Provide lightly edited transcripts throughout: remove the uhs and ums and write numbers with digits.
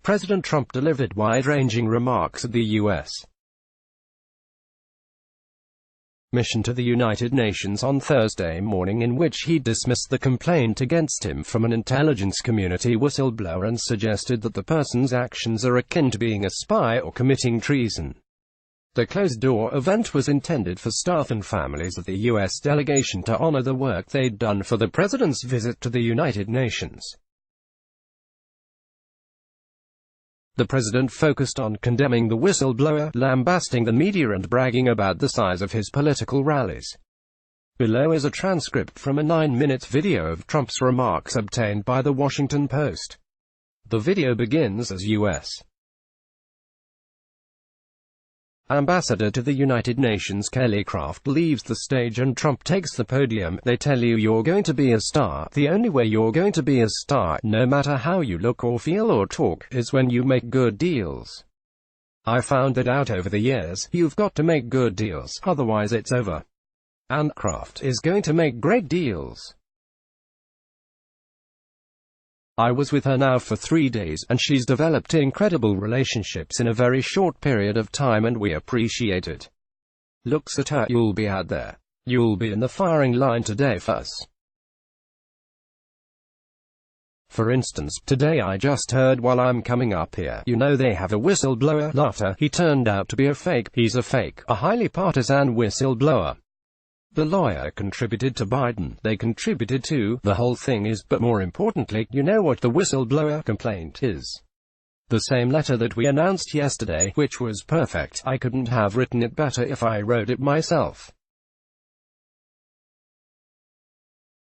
President Trump delivered wide-ranging remarks at the U.S. mission to the United Nations on Thursday morning, in which he dismissed the complaint against him from an intelligence community whistleblower and suggested that the person's actions are akin to being a spy or committing treason. The closed-door event was intended for staff and families of the U.S. delegation to honor the work they'd done for the president's visit to the United Nations. The president focused on condemning the whistleblower, lambasting the media and bragging about the size of his political rallies. Below is a transcript from a 9-minute video of Trump's remarks obtained by The Washington Post. The video begins as U.S. Ambassador to the United Nations Kelly Craft leaves the stage and Trump takes the podium. They tell you you're going to be a star. The only way you're going to be a star, no matter how you look or feel or talk, is when you make good deals. I found that out over the years. You've got to make good deals, otherwise it's over. And Craft is going to make great deals. I was with her now for 3 days, and she's developed incredible relationships in a very short period of time, and we appreciate it. Looks at her. You'll be out there. You'll be in the firing line today for us. For instance, today I just heard while I'm coming up here, you know they have a whistleblower. Laughter. He turned out to be a fake. He's a fake, a highly partisan whistleblower. The lawyer contributed to Biden. They contributed to the whole thing is, but more importantly, you know what the whistleblower complaint is? The same letter that we announced yesterday, which was perfect. I couldn't have written it better if I wrote it myself.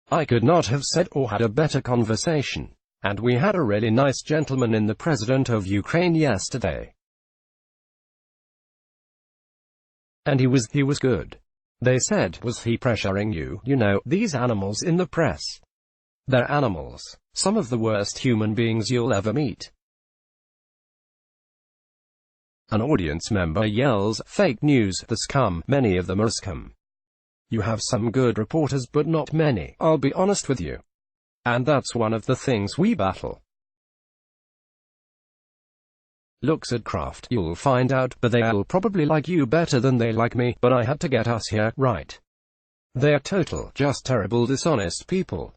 I could not have said or had a better conversation. And we had a really nice gentleman in the president of Ukraine yesterday. And he was good. They said, was he pressuring you? You know, these animals in the press. They're animals. Some of the worst human beings you'll ever meet. An audience member yells, fake news, the scum. Many of them are scum. You have some good reporters, but not many, I'll be honest with you. And that's one of the things we battle. Looks at Craft. You'll find out, but they'll probably like you better than they like me, but I had to get us here, right? They're total, just terrible, dishonest people.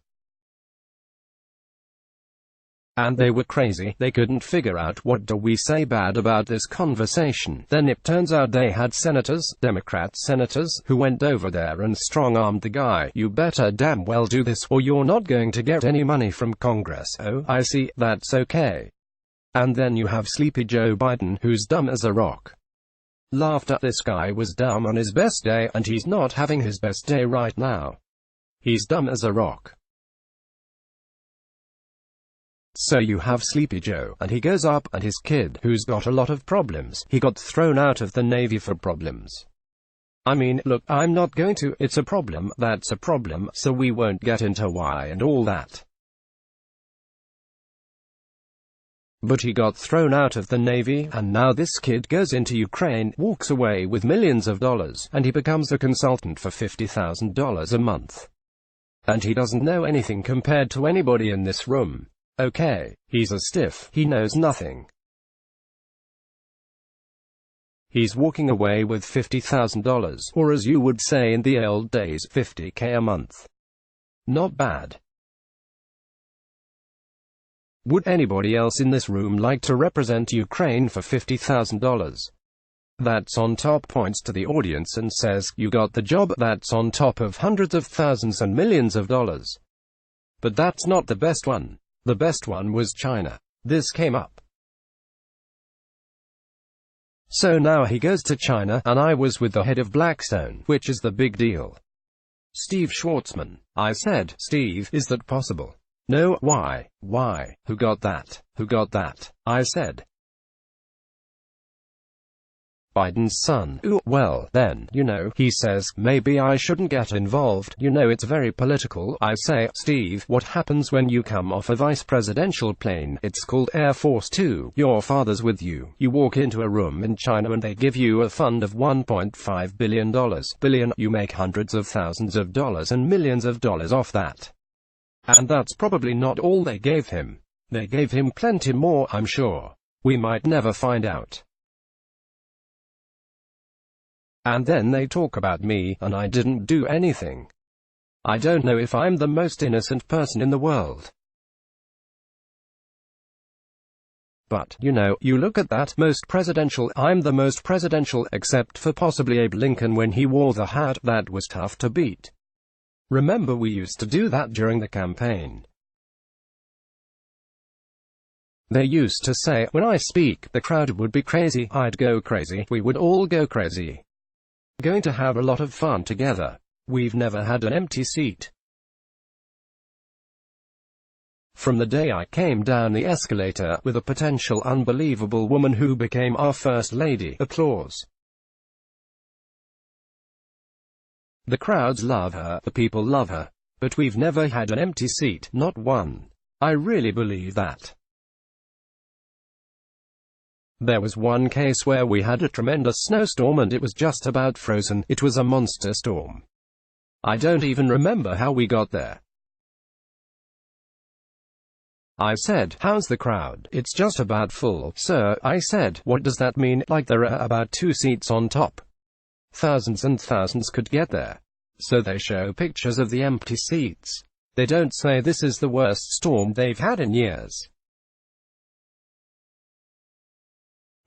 And they were crazy. They couldn't figure out what do we say bad about this conversation. Then it turns out they had senators, Democrat senators, who went over there and strong-armed the guy. You better damn well do this, or you're not going to get any money from Congress. Oh, I see, that's okay. And then you have Sleepy Joe Biden, who's dumb as a rock. Laughter. This guy was dumb on his best day, and he's not having his best day right now. He's dumb as a rock. So you have Sleepy Joe, and he goes up, and his kid, who's got a lot of problems. He got thrown out of the Navy for problems. I mean, look, I'm not going to, it's a problem, that's a problem, so we won't get into why and all that. But he got thrown out of the Navy, and now this kid goes into Ukraine, walks away with millions of dollars, and he becomes a consultant for $50,000 a month. And he doesn't know anything compared to anybody in this room. Okay, he's a stiff, he knows nothing. He's walking away with $50,000, or as you would say in the old days, $50K a month. Not bad. Would anybody else in this room like to represent Ukraine for $50,000? That's on top. Points to the audience and says, you got the job. That's on top of hundreds of thousands and millions of dollars. But that's not the best one. The best one was China. This came up. So now he goes to China, and I was with the head of Blackstone, which is the big deal. Steve Schwartzman. I said, Steve, is that possible? No. Why? Who got that? Who got that? I said. Biden's son. Ooh, well, then, you know, he says, maybe I shouldn't get involved, you know it's very political. I say, Steve, what happens when you come off a vice presidential plane? It's called Air Force 2. Your father's with you. You walk into a room in China and they give you a fund of $1.5 billion. You make hundreds of thousands of dollars and millions of dollars off that. And that's probably not all they gave him. They gave him plenty more, I'm sure. We might never find out. And then they talk about me, and I didn't do anything. I don't know if I'm the most innocent person in the world. But, you know, you look at that, most presidential, I'm the most presidential, except for possibly Abe Lincoln when he wore the hat. That was tough to beat. Remember we used to do that during the campaign. They used to say, when I speak, the crowd would be crazy, I'd go crazy, we would all go crazy. Going to have a lot of fun together. We've never had an empty seat. From the day I came down the escalator, with a potential unbelievable woman who became our First Lady, applause. The crowds love her, the people love her. But we've never had an empty seat, not one. I really believe that. There was one case where we had a tremendous snowstorm and it was just about frozen. It was a monster storm. I don't even remember how we got there. I said, how's the crowd? It's just about full. Sir, I said, what does that mean? Like there are about 2 seats on top. Thousands and thousands could get there. So they show pictures of the empty seats. They don't say this is the worst storm they've had in years.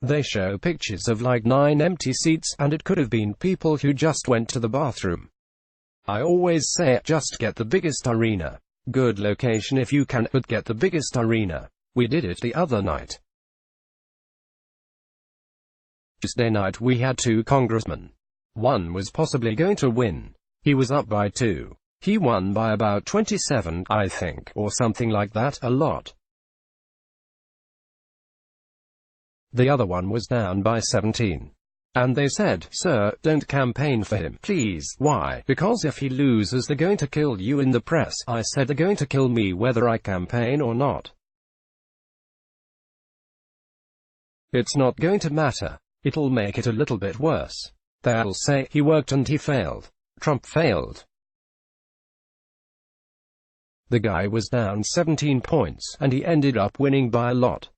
They show pictures of like 9 empty seats, and it could have been people who just went to the bathroom. I always say, just get the biggest arena. Good location if you can, but get the biggest arena. We did it the other night. Tuesday night we had 2 congressmen. One was possibly going to win. He was up by 2. He won by about 27, I think, or something like that, a lot. The other one was down by 17. And they said, sir, don't campaign for him, please. Why? Because if he loses they're going to kill you in the press. I said they're going to kill me whether I campaign or not. It's not going to matter. It'll make it a little bit worse. They'll say, he worked and he failed. Trump failed. The guy was down 17 points, and he ended up winning by a lot.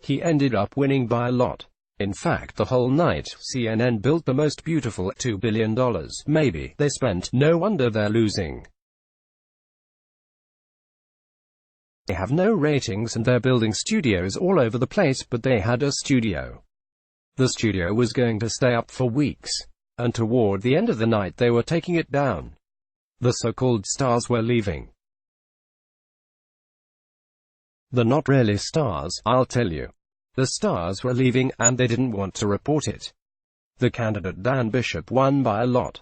He ended up winning by a lot. In fact, the whole night, CNN built the most beautiful $2 billion, maybe, they spent. No wonder they're losing. They have no ratings and they're building studios all over the place, but they had a studio. The studio was going to stay up for weeks. And toward the end of the night they were taking it down. The so-called stars were leaving. They're not really stars, I'll tell you. The stars were leaving, and they didn't want to report it. The candidate Dan Bishop won by a lot.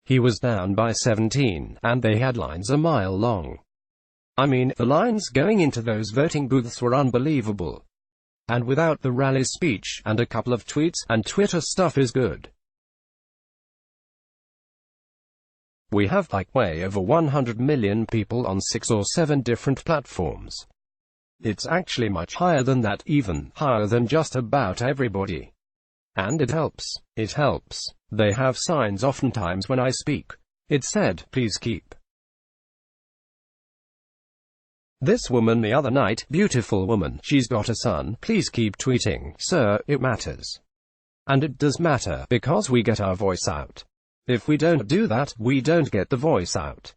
He was down by 17, and they had lines a mile long. I mean, the lines going into those voting booths were unbelievable. And without the rally speech, and a couple of tweets, and Twitter stuff is good. We have like way over 100 million people on 6 or 7 different platforms. It's actually much higher than that, even higher than just about everybody. And it helps. It helps. They have signs oftentimes when I speak. It said, please keep. This woman the other night, beautiful woman, she's got a son, please keep tweeting, sir, it matters. And it does matter, because we get our voice out. If we don't do that, we don't get the voice out.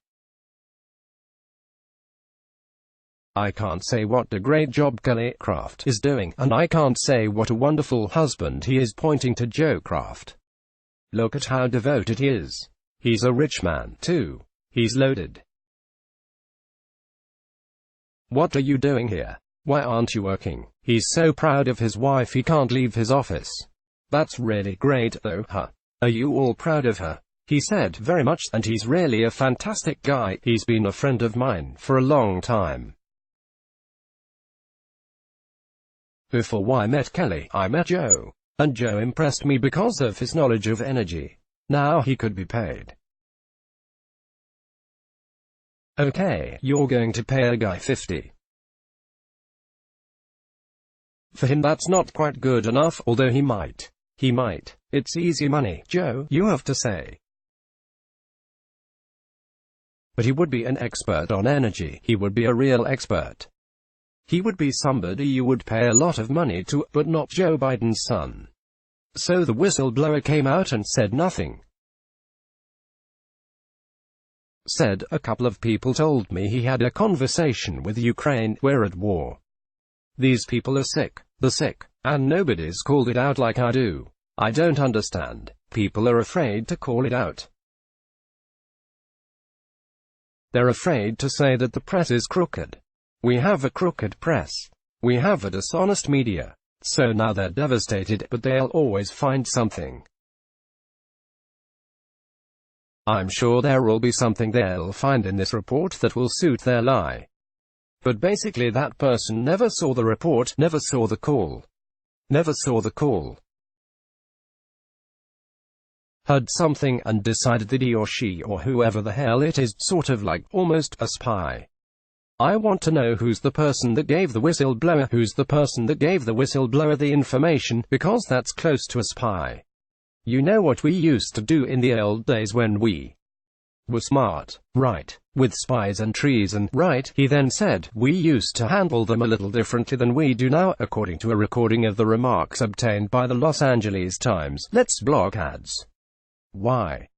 I can't say what a great job Kelly Craft is doing, and I can't say what a wonderful husband he is, pointing to Joe Craft. Look at how devoted he is. He's a rich man, too. He's loaded. What are you doing here? Why aren't you working? He's so proud of his wife he can't leave his office. That's really great though, huh? Are you all proud of her? He said, very much, and he's really a fantastic guy. He's been a friend of mine for a long time. Before I met Kelly, I met Joe. And Joe impressed me because of his knowledge of energy. Now he could be paid. Okay, you're going to pay a guy $50. For him that's not quite good enough, although he might. He might. It's easy money, Joe, you have to say. But he would be an expert on energy. He would be a real expert. He would be somebody you would pay a lot of money to, but not Joe Biden's son. So the whistleblower came out and said nothing. Said, a couple of people told me he had a conversation with Ukraine, we're at war. These people are sick, they're sick, and nobody's called it out like I do. I don't understand. People are afraid to call it out. They're afraid to say that the press is crooked. We have a crooked press. We have a dishonest media. So now they're devastated, but they'll always find something. I'm sure there will be something they'll find in this report that will suit their lie. But basically that person never saw the report, never saw the call. Never saw the call. Heard something and decided that he or she or whoever the hell it is, sort of like, almost, a spy. I want to know who's the person that gave the whistleblower, who's the person that gave the whistleblower the information, because that's close to a spy. You know what we used to do in the old days when we were smart, right? With spies and treason, right? He then said, we used to handle them a little differently than we do now, according to a recording of the remarks obtained by the Los Angeles Times. Let's block ads. Why?